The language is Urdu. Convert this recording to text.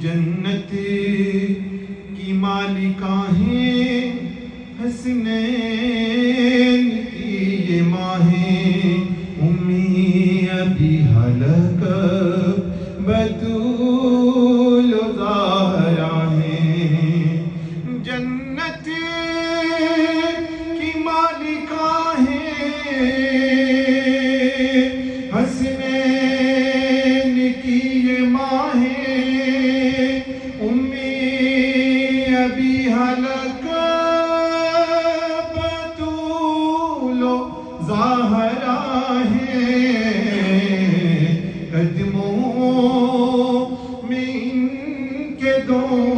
جنت کی مالکہ ہیں حسنین کی یہ ماں ہیں امی ابی حلق بطول و زہرا ہیں جنت کی مالکہ ہیں حسنین کی یہ ماں ہیں امی ابی حلق بطول و زہرا ہیں قدموں میں ان کے دونوں